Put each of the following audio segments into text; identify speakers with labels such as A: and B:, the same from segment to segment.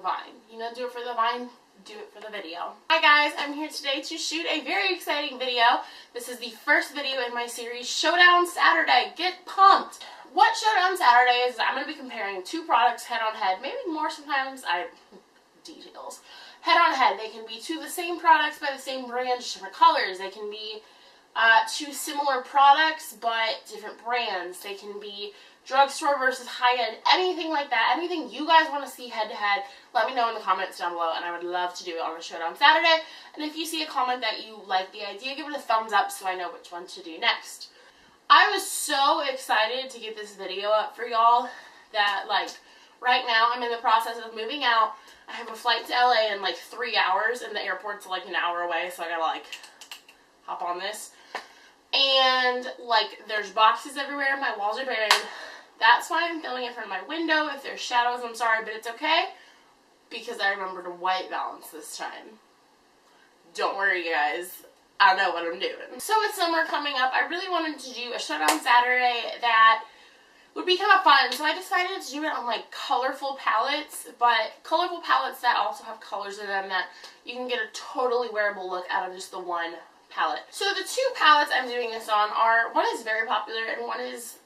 A: vine. You know, do it for the vine, do it for the video. Hi guys, I'm here today to shoot a very exciting video. This is the first video in my series, Showdown Saturday. Get pumped! What Showdown Saturday is I'm going to be comparing two products head on head, maybe more sometimes, details. Head on head. They can be two of the same products by the same brand, just different colors. They can be two similar products but different brands. They can be drugstore versus high-end, anything like that. Anything you guys want to see head-to-head, let me know in the comments down below, and I would love to do it on a Showdown Saturday. And if you see a comment that you like the idea, give it a thumbs up so I know which one to do next. I was so excited to get this video up for y'all that, like, right now I'm in the process of moving out. I have a flight to LA in, like, 3 hours, and the airport's, like, an hour away, so I gotta, like, hop on this. And, like, there's boxes everywhere, my walls are buried. That's why I'm filming it from my window. If there's shadows, I'm sorry, but it's okay, because I remembered to white balance this time. Don't worry, guys. I know what I'm doing. So with summer coming up, I really wanted to do a Showdown Saturday that would be kind of fun. So I decided to do it on, like, colorful palettes, but colorful palettes that also have colors in them that you can get a totally wearable look out of just the one palette. So the two palettes I'm doing this on are, one is very popular and one is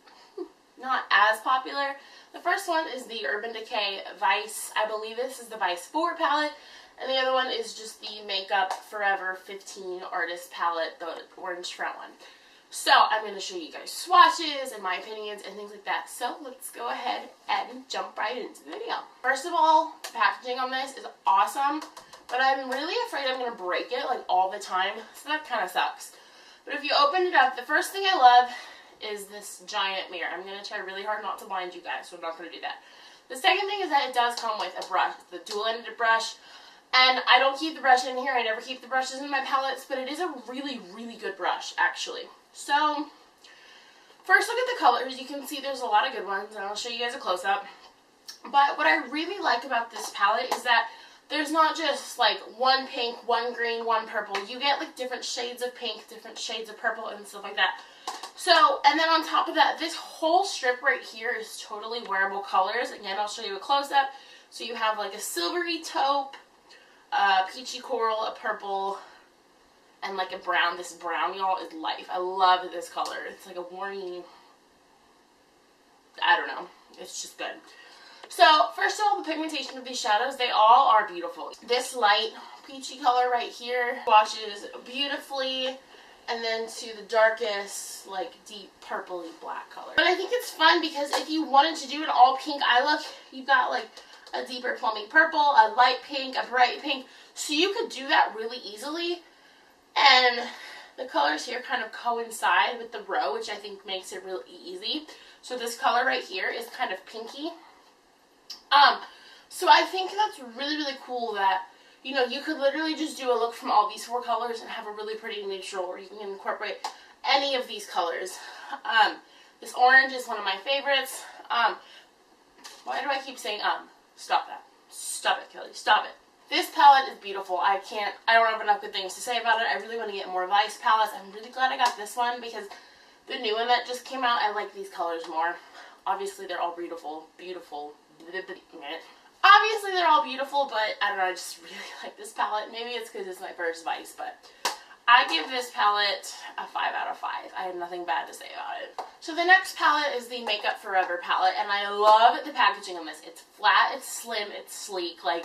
A: not as popular. The first one is the Urban Decay Vice. I believe this is the Vice 4 palette. And the other one is just the Makeup Forever 15 Artist palette, the orange front one. So I'm going to show you guys swatches and my opinions and things like that. So let's go ahead and jump right into the video. First of all, the packaging on this is awesome, but I'm really afraid I'm going to break it, like, all the time. So that kind of sucks. But if you open it up, the first thing I love is this giant mirror. I'm going to try really hard not to blind you guys, so I'm not going to do that. The second thing is that it does come with a brush, the dual-ended brush. And I don't keep the brush in here. I never keep the brushes in my palettes, but it is a really, really good brush, actually. So, first look at the colors. You can see there's a lot of good ones, and I'll show you guys a close-up. But what I really like about this palette is that there's not just, like, one pink, one green, one purple. You get, like, different shades of pink, different shades of purple, and stuff like that. So, and then on top of that, this whole strip right here is totally wearable colors. Again, I'll show you a close-up. So you have, like, a silvery taupe, a peachy coral, a purple, and, like, a brown. This brown, y'all, is life. I love this color. It's like a warmy, I don't know. It's just good. So, first of all, the pigmentation of these shadows, they all are beautiful. This light peachy color right here swatches beautifully, and then to the darkest, like, deep purpley black color. But I think it's fun because if you wanted to do it all pink, you've got, like, a deeper plummy purple, a light pink, a bright pink. So you could do that really easily. And the colors here kind of coincide with the row, which I think makes it really easy. So this color right here is kind of pinky. So I think that's really, really cool that, you know, you could literally just do a look from all these four colors and have a really pretty neutral, or you can incorporate any of these colors. This orange is one of my favorites. Why do I keep saying Stop that. Stop it, Kelly. Stop it. This palette is beautiful. I don't have enough good things to say about it. I really want to get more Vice palettes. I'm really glad I got this one because the new one that just came out, I like these colors more. Obviously, they're all beautiful. Obviously, they're all beautiful, but I don't know. I just really like this palette. Maybe it's because it's my first Vice, but I give this palette a 5 out of 5. I have nothing bad to say about it. So the next palette is the Makeup Forever palette, and I love the packaging on this. It's flat, it's slim, it's sleek, like,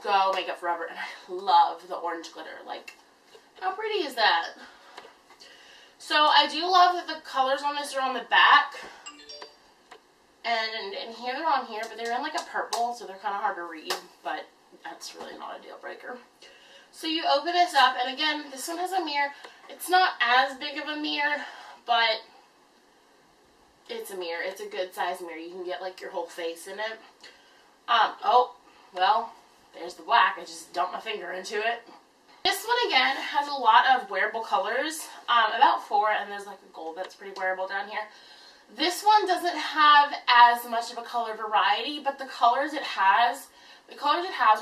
A: go Makeup Forever, and I love the orange glitter. Like, how pretty is that? So I do love that the colors on this are on the back, and here they're on here, but they're in, like, a purple, so they're kind of hard to read, but that's really not a deal breaker. So you open this up, and again, this one has a mirror. It's not as big of a mirror, but it's a mirror. It's a good size mirror. You can get, like, your whole face in it. Oh, well, there's the black. I just dumped my finger into it. This one, again, has a lot of wearable colors, about 4, and there's, like, a gold that's pretty wearable down here. This one doesn't have as much of a color variety, but the colors it has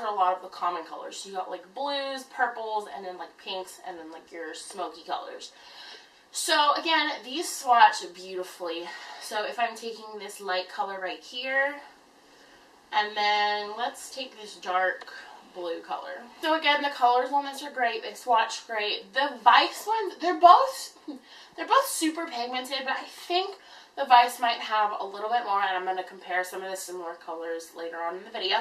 A: are a lot of the common colors. So you got, like, blues, purples, and then, like, pinks, and then, like, your smoky colors. So again, these swatch beautifully. So if I'm taking this light color right here, And then let's take this dark blue color. So again, the colors on this are great. They swatch great. The Vice ones, they're both super pigmented, but I think the Vice might have a little bit more, and I'm going to compare some of the similar colors later on in the video.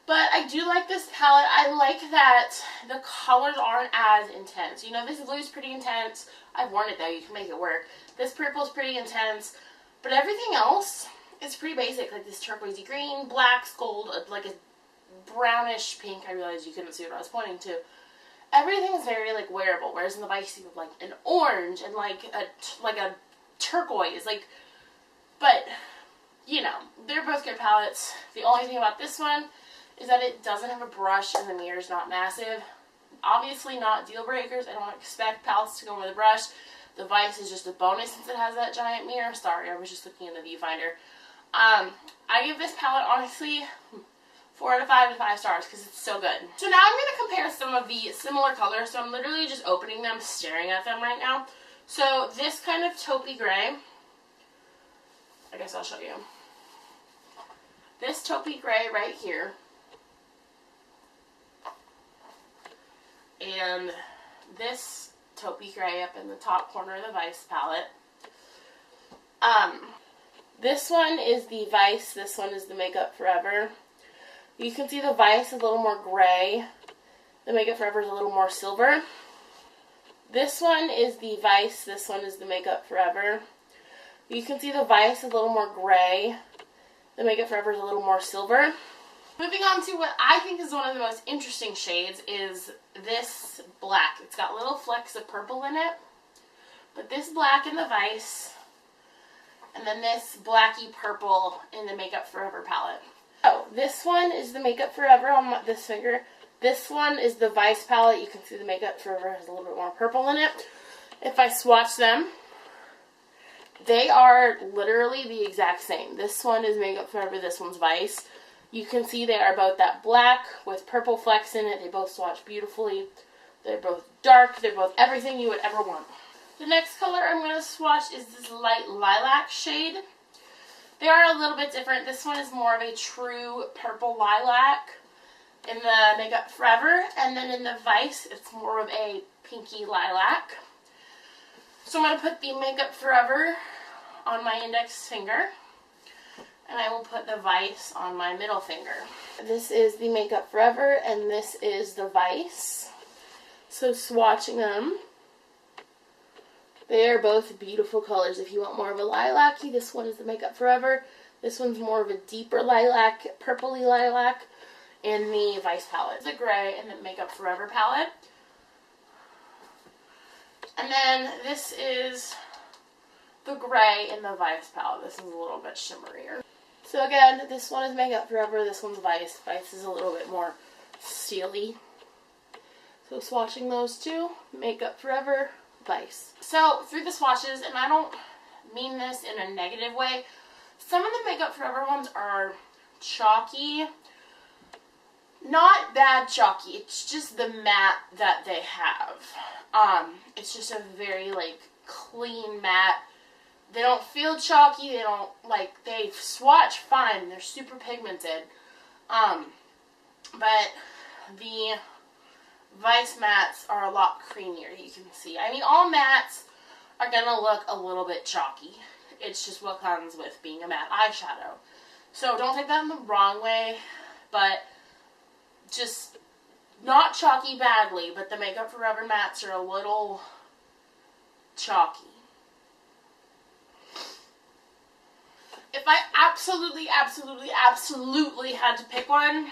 A: But I do like this palette. I like that the colors aren't as intense. You know, this blue is pretty intense. I've worn it though. You can make it work. This purple is pretty intense. But everything else is pretty basic. Like this turquoisey green, blacks, gold, like a brownish pink. I realized you couldn't see what I was pointing to. Everything is very like wearable. Whereas in the Vice you have like an orange and like a turquoise. Like, but you know, they're both good palettes. The only thing about this one is that it doesn't have a brush and the mirror is not massive. Obviously not deal breakers. I don't expect palettes to go with a brush. The Vice is just a bonus since it has that giant mirror. Sorry, I was just looking in the viewfinder. I give this palette, honestly, 4 out of 5 to 5 stars because it's so good. So now I'm going to compare some of the similar colors. So I'm literally just opening them, staring at them right now. So this kind of taupey gray, I guess I'll show you. This taupey gray right here. And this taupey gray up in the top corner of the Vice palette. This one is the Vice, this one is the Makeup Forever. You can see the Vice is a little more gray. The Makeup Forever is a little more silver. This one is the Vice, this one is the Makeup Forever. You can see the Vice is a little more gray. The Makeup Forever is a little more silver. Moving on to what I think is one of the most interesting shades is this black. It's got little flecks of purple in it. But this black in the Vice, and then this blacky purple in the Makeup Forever palette. So this one is the Makeup Forever on this finger. This one is the Vice palette. You can see the Makeup Forever has a little bit more purple in it. If I swatch them, they are literally the exact same. This one is Makeup Forever, this one's Vice. You can see they are both that black with purple flecks in it. They both swatch beautifully. They're both dark. They're both everything you would ever want. The next color I'm going to swatch is this light lilac shade. They are a little bit different. This one is more of a true purple lilac in the Makeup Forever. And then in the Vice, it's more of a pinky lilac. So I'm going to put the Makeup Forever on my index finger. And I will put the Vice on my middle finger. This is the Makeup Forever, and this is the Vice. So swatching them, they are both beautiful colors. If you want more of a lilac-y, this one is the Makeup Forever. This one's more of a deeper lilac, purpley lilac, in the Vice palette. The gray in the Makeup Forever palette. And then this is the gray in the Vice palette. This is a little bit shimmerier. So again, this one is Makeup Forever, this one's Vice. Vice is a little bit more steely. So swatching those two, Makeup Forever, Vice. So through the swatches, and I don't mean this in a negative way, some of the Makeup Forever ones are chalky. Not bad chalky, it's just the matte that they have. It's just a very like clean matte. They don't feel chalky, they don't, like, they swatch fine, they're super pigmented. But the Vice mattes are a lot creamier, you can see. I mean, all mattes are going to look a little bit chalky. It's just what comes with being a matte eyeshadow. So don't take that in the wrong way, but just not chalky badly, but the Makeup Forever mattes are a little chalky. If I absolutely had to pick one,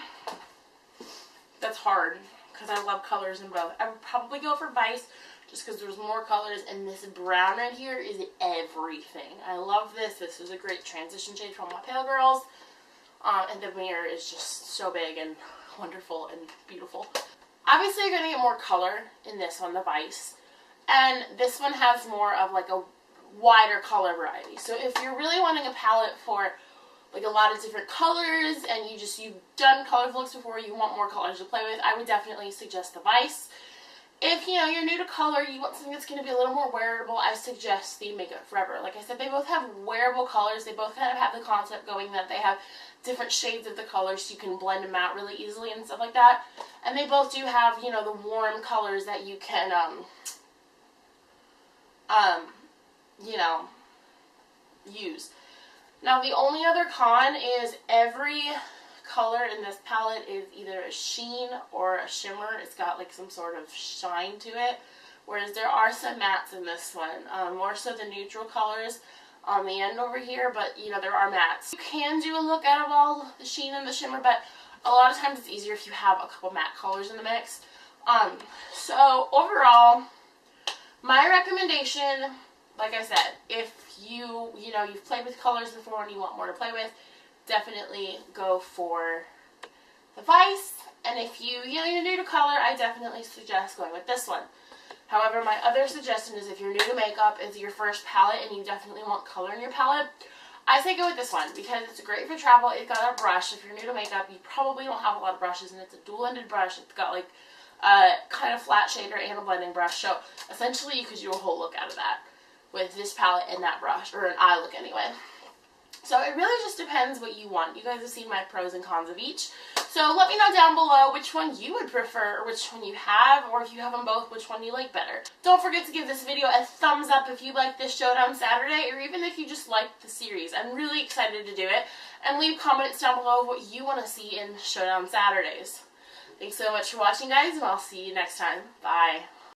A: that's hard, because I love colors in both. I would probably go for Vice, just because there's more colors, and this brown right here is everything. I love this. This is a great transition shade from my pale girls, and the mirror is just so big and wonderful and beautiful. Obviously, you're going to get more color in this one, the Vice, and this one has more of like a wider color variety. So if you're really wanting a palette for like a lot of different colors and you've done color looks before, you want more colors to play with, I would definitely suggest the Vice. if, you know, you're new to color, you want something that's going to be a little more wearable, I suggest the Makeup Forever. Like I said, they both have wearable colors. They both kind of have the concept going that they have different shades of the colors so you can blend them out really easily and stuff like that. And they both do have, you know, the warm colors that you can, you know, use. Now, the only other con is every color in this palette is either a sheen or a shimmer. It's got like some sort of shine to it, whereas there are some mattes in this one, more so the neutral colors on the end over here, but you know, there are mattes. You can do a look out of all the sheen and the shimmer, but a lot of times it's easier if you have a couple matte colors in the mix. So overall, my recommendation, like I said, if you know, you've played with colors before and you want more to play with, definitely go for the Vice. And if you know, you're new to color, I definitely suggest going with this one. However, my other suggestion is if you're new to makeup, it's your first palette and you definitely want color in your palette, I say go with this one because it's great for travel. It's got a brush. If you're new to makeup, you probably don't have a lot of brushes, and it's a dual-ended brush. It's got like a kind of flat shader and a blending brush. So essentially you could do a whole look out of that with this palette and that brush, or an eye look anyway. So it really just depends what you want. You guys have seen my pros and cons of each. So let me know down below which one you would prefer, or which one you have, or if you have them both, which one you like better. Don't forget to give this video a thumbs up if you like this Showdown Saturday, or even if you just like the series. I'm really excited to do it. And leave comments down below what you want to see in Showdown Saturdays. Thanks so much for watching, guys, and I'll see you next time. Bye.